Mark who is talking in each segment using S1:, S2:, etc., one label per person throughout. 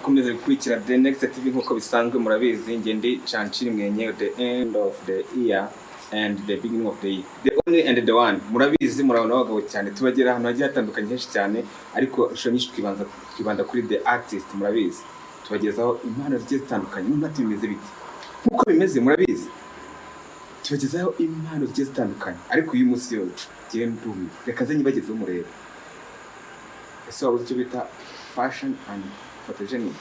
S1: mukomeze gukurikira The Next TV nkuko bisanzwe murabizi nge ndi Chanchiri mwenyewe the end of the year and the beginning of the year, the only and the one. Murabizi murabona abagabo cyane tubagera ahantu hagiye hatandukanye henshi cyane, ariko isho nyinshi twibanda kuri the artist. Murabizi tubagezaho impano zigiye zitandukanye n'imati bimeze biti nkuko bimeze. Murabizi tubagezaho impano zigiye zitandukanye, ariko uyu munsi yo giye ndumi reka ze nyibagezeho murebe. Ese wabuze icyo bita fashion and photogenic?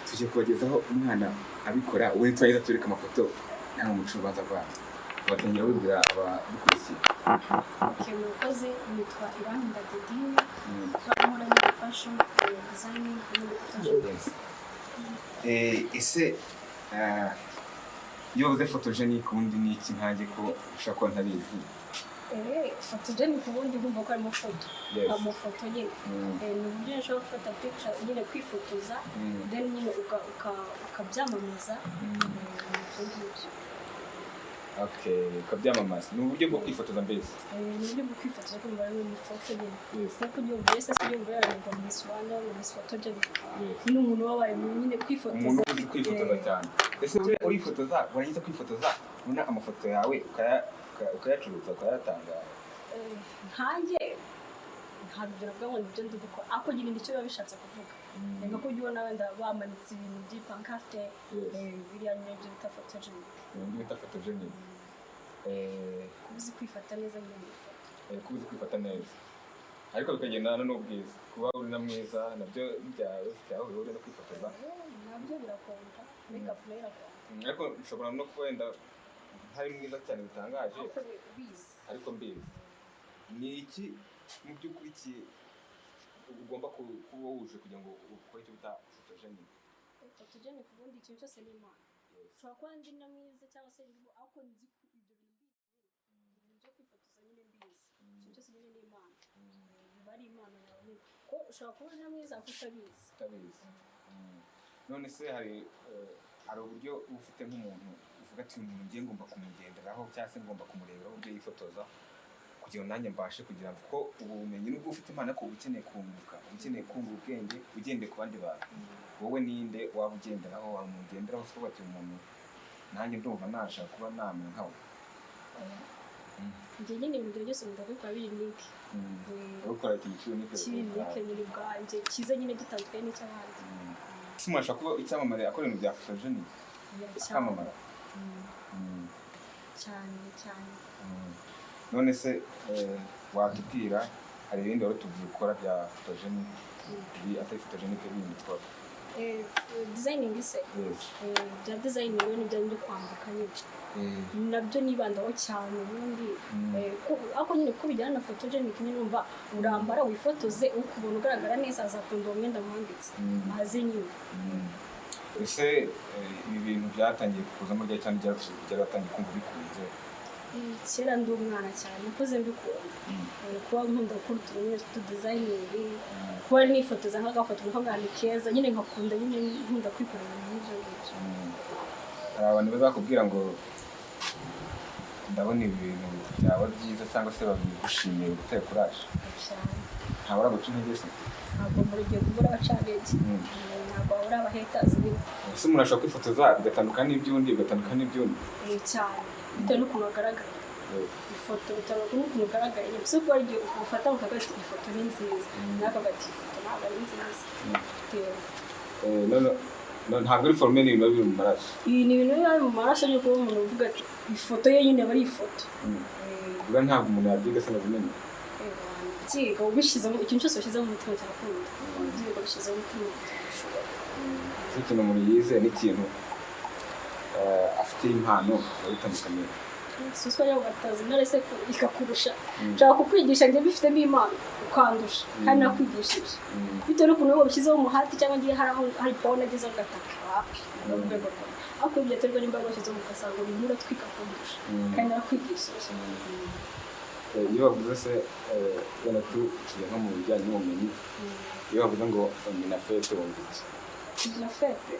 S1: Tujye kubagezaho umwana abikora, we twahita tureka amafoto nta muco baza rwanda batangira wibwira abadukurikiye.
S2: Mukozi nitwa Iranga Dedine, nkora muri fashion designing
S1: ese iyo uvuze photogenic ubundi ni iki? Nkanjye ko ushaka ko ntabizi.
S2: Photogenic ubundi bumva ko ari amafoto, amafoto nyine ni uburyo ushobora gufata picture nyine kwifotoza then nyine ukabyamamaza.
S1: Ukabyamamaza ni uburyo bwo kwifotoza mbese.
S2: Ni uburyo bwo kwifotoza ko bari mu foto nyine kuko iyo mbese iyo mbere ngo Miss Rwanda Miss Photogenic ni umuntu wabaye nyine kwifotoza,
S1: umuntu uzi kwifotoza cyane. Ese urifotoza warangiza kwifotoza ubona amafoto yawe ukayacuruza ukayatanga?
S2: Nkanjye ntabwo bwa ngo nibyo ndi gukora, ako nyine nicyo biba bishatse kuvuga. Nanga ko ubona wenda bamanitse ibintu by'ipankarte biriya nyine byo bita photogenic.
S1: Ibintu bita photogenic
S2: kubuzi kwifata neza nyine mu ifoto.
S1: Kubuzi kwifata neza ariko bikagendana n'ubwiza, kuba uri na mwiza nabyo byawe uri no kwifotoza
S2: nabyo birakonta, makeup nayo irakonta.
S1: Ariko ushobora no kuba wenda hari mwiza cyane bitangaje ariko mbizi. Ni iki mu by'ukuri ugomba kuba wuje kugira ngo ukore icyo bita photogenic?
S2: Photogenic ubundi ikintu cyose ni impano. Ushobora kuba ndi na mwiza cyangwa se ndimo ako nzi ko ibyo bintu byo kwifotoza nyine mbizi. Ikintu cyose nyine ni impano. Bari impano yawe ko ushobora kuba na mwiza ako utabizi.
S1: None se hari uburyo ufite nk'umuntu uvuga ati uyu muntu ngiye ngomba kumugenderaho cyangwa se ngomba kumureberaho uburyo yifotoza kugira ngo nanjye mbashe kugira ngo ko ubumenyi nubwo ufite impano ko ukeneye kunguka, ukeneye kunguka ubwenge ugendeye ku bandi bantu. Wowe ninde waba ugenderaho wamugenderaho se bati umuntu nanjye ndumva nashaka kuba namwe nkawe?
S2: Njye nyine ibintu byose ndabikora biri unique.
S1: Ukora ikintu
S2: unique nyine bwanjye kiza nyine gitandukanye n'icy'abandi.
S1: Simashaka kuba icyamamare akora ibintu bya photogenic akamamara
S2: cyane.
S1: None se watubwira hari ibindi wari tuvuye gukora bya photogenic atari photogenic ibindi ukora?
S2: Designing ise bya designing rero nibyo ndi kwambika nyine nabyo nibandaho cyane ubundi ako nyine ko bijyana na photogenic nyine umva urambara wifotoze ukubona ugaragara neza azakunda uwo mwenda mwambitse maze nyine.
S1: Ese ibi bintu byatangiye kuzamo rya cyane byaratangiye kumva bikunze?
S2: Kera ndi umwana cyane nakoze mbikunda kuba nkunda gukora utuntu tw'utudesigning, kuba nifotoza nk'agafoto nk'abantu keza nyine nkakunda nyine nkunda kwikorera ibintu nk'ibyo.
S1: Hari abantu bazakubwira ngo ndabona ibintu byaba byiza cyangwa se babigushimiye gutera kuraje ntabwo uraguca intege se?
S2: Ntabwo muri gihe kubura abacanege ntabwo wabura abahaters nyine.
S1: Ese umuntu ashobora kwifotoza bigatandukana n'ibyundi
S2: cyane bitewe n'ukuntu agaragara. Ifoto bitandukanye n'ukuntu ugaragara nyine gusa kuba igihe ufata ukavuga ati ifoto ni nziza nako gati ifoto ntabwo ari nziza.
S1: Ntabwo ari forme ni ibintu biri mu maraso.
S2: Iyi ni ibintu biri mu maraso yo kuba umuntu uvuga ati ifoto ye nyine bari ifoto.
S1: Ubwo ntabwo umuntu yabyiga se nabimenye.
S2: Byiga ubishyize mu ikintu cyose ushyize mu mutima cyakunda. Byiga ubishyize mu mutima.
S1: Ikintu umuntu yize n'ikintu afite impano bitandukanye.
S2: Suswa yawe batazi narese ko ikakurusha nshaka kukwigisha nge bifitemo impano ukandusha kandi nakwigishije bitewe n'ukuntu wowe bishyizeho umuhati cyangwa ngiye hari pawundi ageze gataka ako ibyo aterwa n'imbaraga washyizeho mu kasanga buri muntu atwika kundusha kandi nakwigishije.
S1: Iyo bavuze se wenda tugiye nko mu bijyanye n'ubumenyi, iyo bavuze ngo minafete wumva iki?
S2: Minafete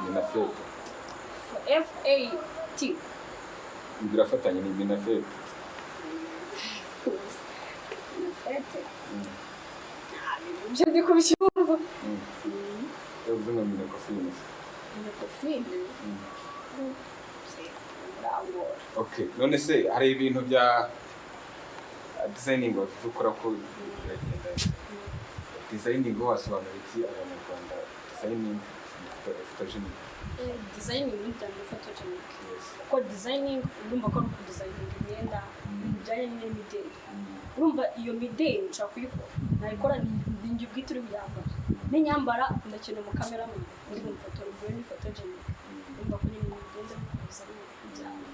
S1: minafete
S2: FAT
S1: birafatanye ni minafete.
S2: ibyo ndi kubyumva.
S1: Uvuze ngo mineko filime.
S2: Mineko filime.
S1: Okay, none se hari ibintu bya designing ukora ko biragenda. Designing wasobanura iki abanyarwanda? Designing photogenic.
S2: Designing ni photogenic. Ko designing urumva ko designing imyenda bijyanye n'imideli. Urumva iyo mideli nshaka kuyikora. Nayikora ninjye ubwite uri buyambara. N'inyambara ndakina mu kamera muri mu foto ni photogenic. Urumva ko nyine bigenda bikuza bijyanye.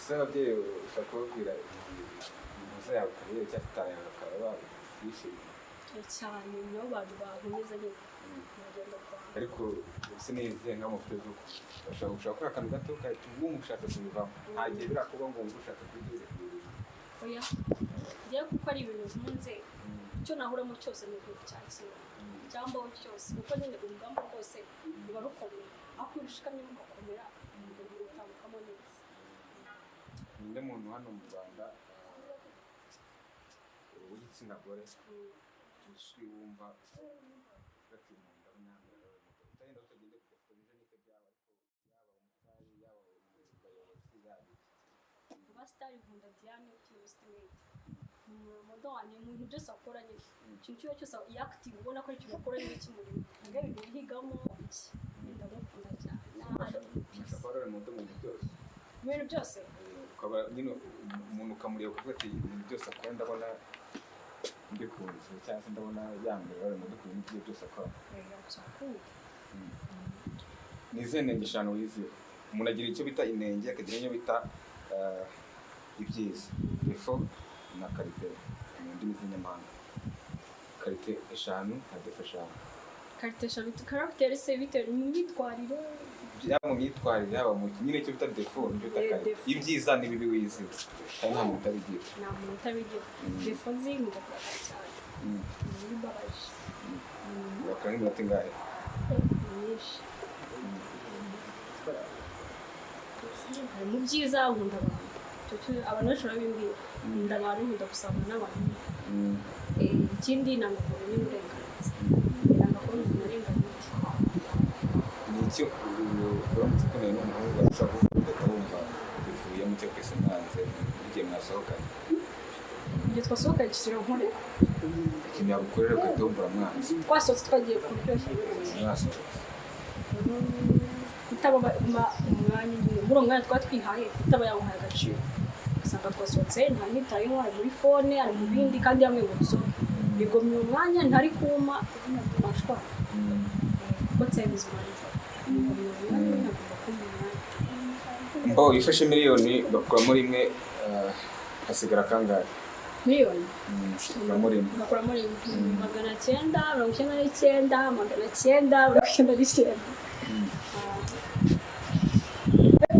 S1: Sabye ushaka kubwira umuze yawe kabiri cyangwa tayanga karaba bishimye
S2: cyane niyo bantu bahumeza nyine
S1: ariko sineze nka mu Facebook ushaka akantu gato kahita umushaka kubivamo ntagiye birakuba ngo ushaka kugira
S2: oya ngiye kuko ari ibintu ntunze icyo nahuramo cyose ni uko cyakira cyangwa cyose kuko nyine urugamba rwose ruba rukomeye aho urushikamye mugakomera utandukamo neza.
S1: Ninde muntu hano mu Rwanda w'igitsina gore ujwi wumva bakimunda n'amara utagenda utagende ku photogenic byaba ariko yaba umutari yaba umuyobozi yabi
S2: abastari nkunda Diane Utilestimate ni modo wanjye mu bintu byose akora nyine ikintu cyose active ubona ko ikintu akora nyine kimuri ngabe bihigamo iki ndagukunda cyane
S1: nashobora modo mu byose
S2: ibintu byose
S1: ukaba nyine umuntu ukamureba kuko ati ibintu byose akora ndabona ndikunze cyangwa se ndabona yambere bari mu dukuru n'ibyo byose akora nize ntengishano wize umuntu agira icyo bita inenge akagira icyo bita ibyiza defo na karite mu ndimi z'inyamahanga karite eshanu na defo eshanu
S2: karite eshanu caractère se bitewe mu myitwarire
S1: yaba mu myitwarire yaba mu nyine icyo bita defo n'icyo bita karite ibyiza n'ibibi wize kandi nta muntu utabigira defo nzinga cyane nibabaje wakanga iminota ingahe
S2: mu byiza nkunda abantu bashobora bimbwira nkunda abantu nkunda gusabana n'abantu ikindi nangakora n'uburenganzira nangakora umuntu arenganije
S1: ni icyo uramutse ukeneye n'umuhungu ashobora kugahita wumva bivuye mu cyo kwese mwanze igihe mwasohokanye
S2: igihe twasohokanye kisira nkore
S1: ikintu yagukorera ugahita wumva uramwanze
S2: twasohotse twagiye kuryoshya
S1: mwasohotse
S2: kutaba umwanya muri umwanya twatwihaye kutaba yawuhaye agaciro usanga twasohotse nta nitayeho ari muri fone ari mu bindi kandi yamwe ngo dusohoke bigomye umwanya ntari kuma twashwana kuko tsemeza umwanya
S1: mbo ifashe miliyoni bakuramo rimwe hasigara kangahe
S2: miliyoni
S1: bakuramo rimwe
S2: bakuramo rimwe 999 999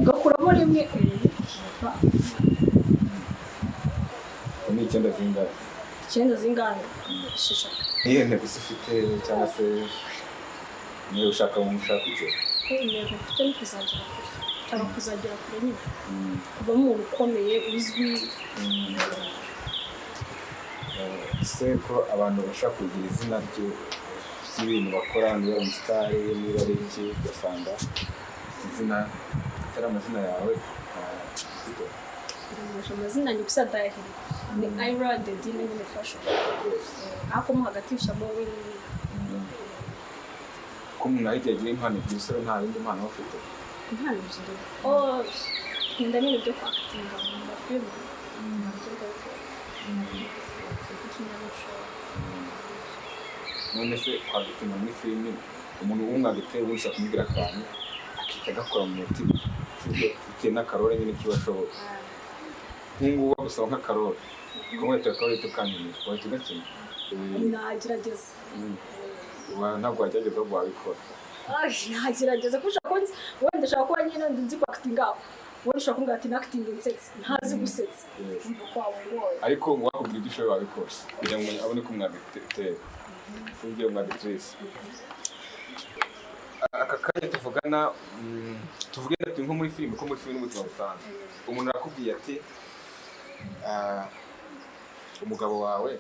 S2: gakuramo rimwe
S1: ni icyenda zingahe
S2: shisha
S1: niyo ntego ufite cyangwa se niyo ushaka mu mushaka kugera
S2: intego mfite ni kuzagera kure nyine kuvamo umuntu ukomeye uzwi
S1: se ko abantu bashaka kugira izina ry'ibintu bakora niba umusitari niba ari iki ugasanga izina atari amazina yawe
S2: amazina ni gusa dayahiri ni Ira the Dine nyine fashion ako mo hagati ushamo we
S1: ko umuntu ahita agira impano byose nta yindi mpano afite
S2: impano ziri nkunda nyine byo kwakitinga mu mafilm
S1: none se kwagitinga muri filimi umuntu w'umwagiteri wese akumubwira akantu akita agakora mu mutima bitewe n'akarore nyine kibashoboye nk'ubu wagusaba nk'akarore ukamwita akarore tukanyemera wahita ugakina
S2: nagerageza
S1: ntabwo wagerageza ahubwo wabikora
S2: nagerageza ko ushaka wenda ushaka kuba nyine nzi kwakitinga wenda ushaka kumbwira ati nakitinga nsetse ntazi gusetsa
S1: ariko wakubwira ibyo ushoboye wabikora kugira ngo abone ko umwagiteri uburyo umwagiteri aka kanya tuvugana tuvuge ati nko muri filime ko muri filime n'ubuzima busanzwe umuntu arakubwiye ati umugabo wawe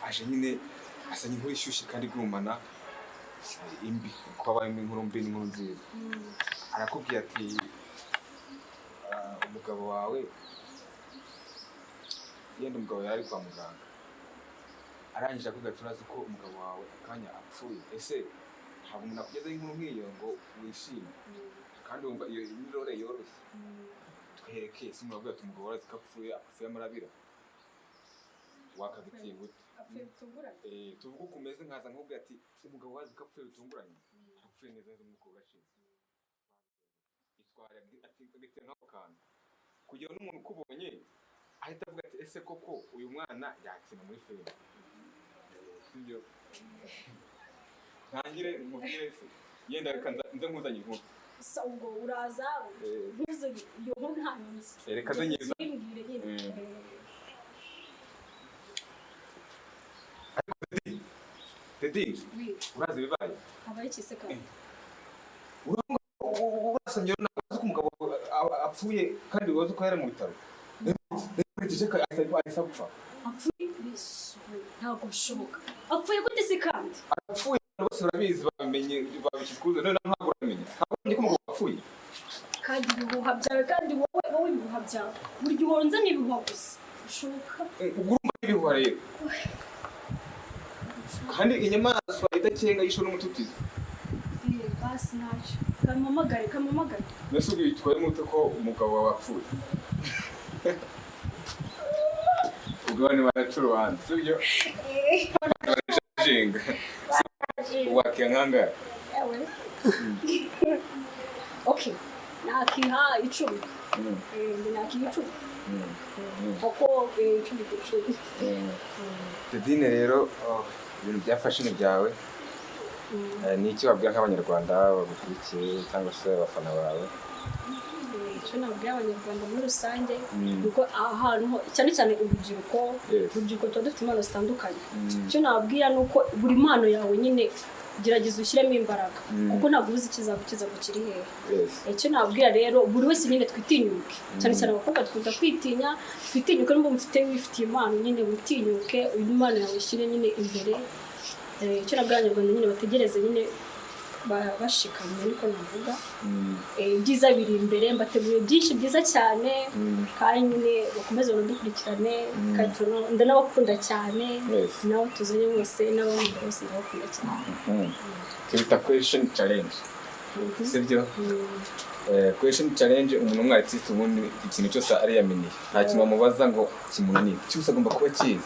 S1: aje nyine asanye inkuru ishyushye kandi igurumana imbi kuko habaye inkuru mbi n'inkuru nziza arakubwiye ati umugabo wawe yenda umugabo yari kwa muganga arangije akubwira turazi ko umugabo wawe akanya apfuye ese ntabwo umuntu akugezaho inkuru nk'iyo ngo wishime kandi wumva iyo mirore yoroshye twereke ese umuntu avuga ati umugabo warazi ko apfuye amarabira wakabitiye gute tuvuga uko umeze nkaza nkubwira ati umugabo wazi ko apfuye bitunguranye apfuye neza nk'uko gashize itwara ati bitewe n'ako kantu kugira n'umuntu ukubonye ahita avuga ati ese koko uyu mwana yakina muri filime sibyo ntangire nkubwire se yenda reka nze nkuzanye inkuru
S2: ubwo uraza nkuze iyo nkuru nta nzi
S1: reka nze nyiza Teddy urazi bibaye
S2: habaye iki se kandi
S1: urasanye nabaza ko umugabo apfuye kandi wazo ko yari mu bitaro ntegereje ko ahita gupfa
S2: apfuye ntabwo bishoboka apfuye gute se kandi
S1: apfuye bose barabizi babimenye babishikuze none ntabwo uramenye ntabwo ndi ko umugabo apfuye
S2: kandi ibihuha byawe kandi wowe ibihuha byawe buri gihe uhonze n'ibihuha gusa bishoboka
S1: ugurumva n'ibihuha rero kandi inyamaswa idakenga yishwe n'umututizi
S2: basi ntacyo kamamagare
S1: mbese ubwo bitwaye mute ko umugabo wawe apfuye ubwo bane baraca urubanza sibyo barashinga wakiya nkangara
S2: okay nakiha 10 nakiha 10 kuko 10 ku 10
S1: Tedine rero ibintu bya fashion byawe ni iki wabwira nk'abanyarwanda bagukurikiye cyangwa se abafana bawe
S2: icyo nabwira abanyarwanda muri rusange nuko ahantu cyane cyane urubyiruko tuba dufite impano zitandukanye icyo nabwira ni uko buri mpano yawe nyine gerageza ushyiremo imbaraga kuko ntabwo uzi ikizagukiza ngo kiri hehe icyo nabwira rero buri wese nyine twitinyuke cyane cyane abakobwa twita twitinyuke n'ubwo wifitiye impano nyine witinyuke uyu impano yawe ushyire nyine imbere icyo nabwira abanyarwanda nyine bategereze nyine bashikamye niko navuga ibyiza biri imbere mbateguye byinshi byiza cyane kandi nyine bakomeze banadukurikirane ndanabakunda cyane nawe tuzanye mwese n'abandi bose ndabakunda cyane
S1: twita question challenge sibyo question challenge umuntu umwe artiste ubundi ikintu cyose ari yamenye nta kintu bamubaza ngo kimunanire cyose agomba kuba kizi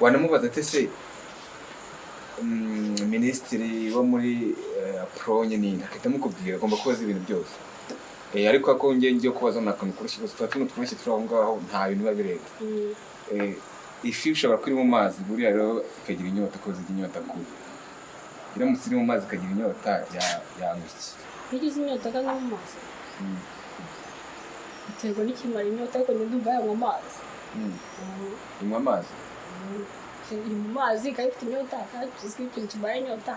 S1: wanamubaza ate se minisitiri wo muri pro nyine akita mukubwira agomba kubaza ibintu byose ariko ako ngiye kubaza nakantu kurushye gusa tuno twinshi turi aho ngaho nta bintu biba birenze ifi ushobora kuri mu mazi buriya rero ikagira inyota ko zigira inyota kuri iramutse iri mu mazi ikagira inyota yanguki
S2: bigize inyota kandi mu mazi biterwa n'ikimara inyota ariko ndumva yanywa amazi
S1: inywa amazi
S2: iri mu mazi kandi ifite inyota kandi tuzi ko ikintu kimara inyota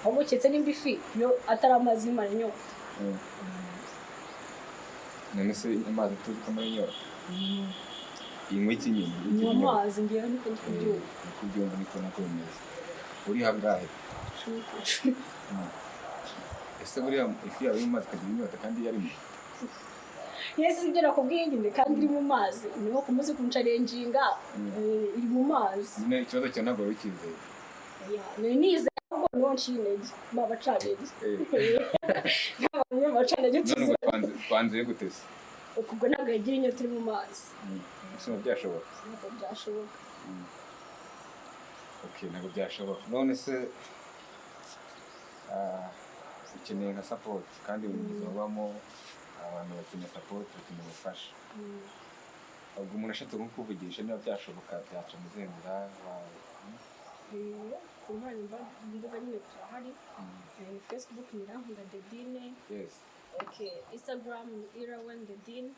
S2: ahubwo uketse nimba ifi iyo atari amazi imara inyota
S1: none se amazi tuzi ko amara inyota inywa iki nyine
S2: inywa amazi ngewe niko
S1: kubyumva niko nako bimeze uri hangahe ese buriya ifi yawe iri mu mazi ikagira inyota kandi yarimo
S2: yesi ibyo nakubwiye nyine kandi iri mu mazi niho kumuzi kuncarenginga iri mu mazi
S1: nyine ikibazo cyawe ntabwo wari ukizeye
S2: nize ahubwo niho nshinege babacanege babacanege
S1: none ubu twanzeye gute se
S2: ubwo ntabwo yagira inyota iri mu mazi
S1: ese byashoboka
S2: ntabwo byashoboka
S1: ntabwo byashoboka none se ukeneye nka support kandi mu buzima bubamo abantu bakeneye support bakeneye ubufasha ubwo umuntu ashatse kukuvugisha niba byashoboka byaca mu zengura
S2: ku mbuga nyine turahari Facebook ni Irankunda Dedine Instagram ni Irawen Dedine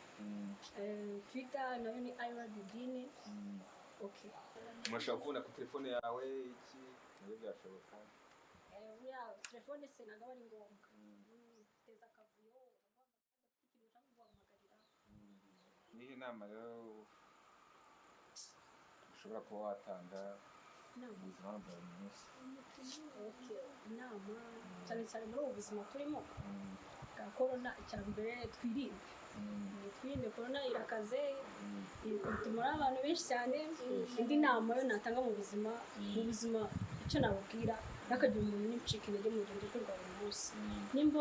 S2: Twitter nayo ni Ira Dedine
S1: murashobora kubona ku telefone yawe iki nabyo byashoboka
S2: telefone se ntabwo ari ngombwa teza akavuyo
S1: nihe nama rero ushobora kuba watanga mu buzima bwa buri munsi?
S2: Inama cyane cyane muri ubu buzima turimo bwa korona, icya mbere twirinde korona irakaze, itumura abantu benshi cyane. Indi nama yo natanga mu buzima icyo nababwira nakagira umuntu n'icika intege mu rugendo rwe rwa buri munsi. Nimba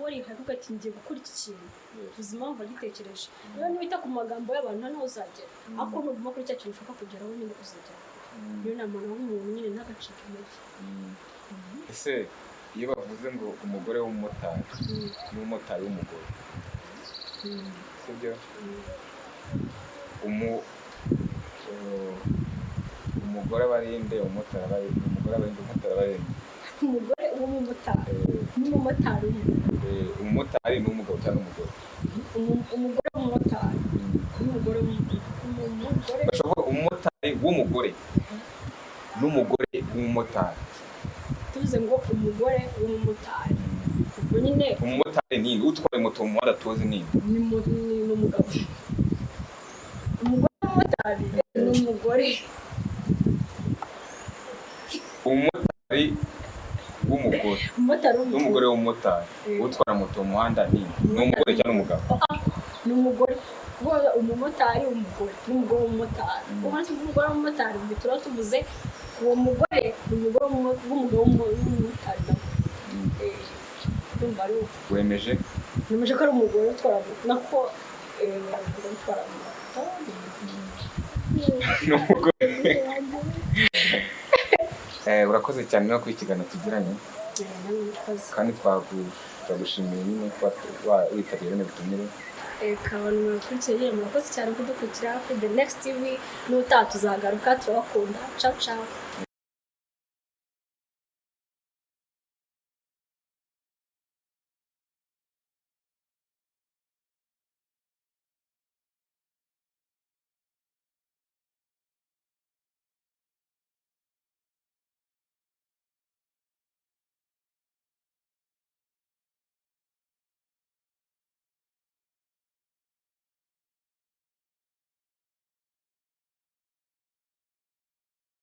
S2: wari havuga ati ngiye gukora iki kintu, ubuzima wumva gitekereje, rero niwita ku magambo y'abantu hano uzagera, ariko nuguma kuri cya kintu ushaka kugeraho nyine uzagera. Iyo nama naho umuntu nyine ntagacika intege.
S1: Ese iyo bavuze ngo umugore w'umumotari n'umumotari w'umugore, sibyo? Umugore abarinde, umumotari abarinde, umugore abarinde, umumotari abarinde.
S2: Umugore w'umumotari n'umumotari w'umugore.
S1: Umumotari ni umugabo cyangwa umugore?
S2: Umugore w'umumotari n'umugore
S1: bashobora umumotari w'umugore n'umugore w'umumotari.
S2: Tuvuze ngo umugore w'umumotari, ubwo nyine
S1: umumotari ni utwaye moto mu muhanda tuzi ni
S2: umugabo. Umugore w'umumotari ni umugore.
S1: Umumotari w'umugore n'umugore w'umumotari utwara moto mu muhanda ni umugore cyangwa umugabo?
S2: Ni umugore. Kuba umumotari w'umugore n'umugore w'umumotari, umunsi w'umugore w'umumotari bituma tuvuze uwo mugore umugore w'umugabo w'umumotari nawe.
S1: Wemeje
S2: ko ari umugore utwara nako utwara moto
S1: n'umugore. Urakoze cyane no kw'ikiganiro tugiranye, kandi twagushimiye nyine kuba witabiriye bino bitumire.
S2: Abantu murakurikira murakoze cyane kudukurikira kuri The Next TV, n'utaha tuzagaruka, turabakunda. Ciao ciao.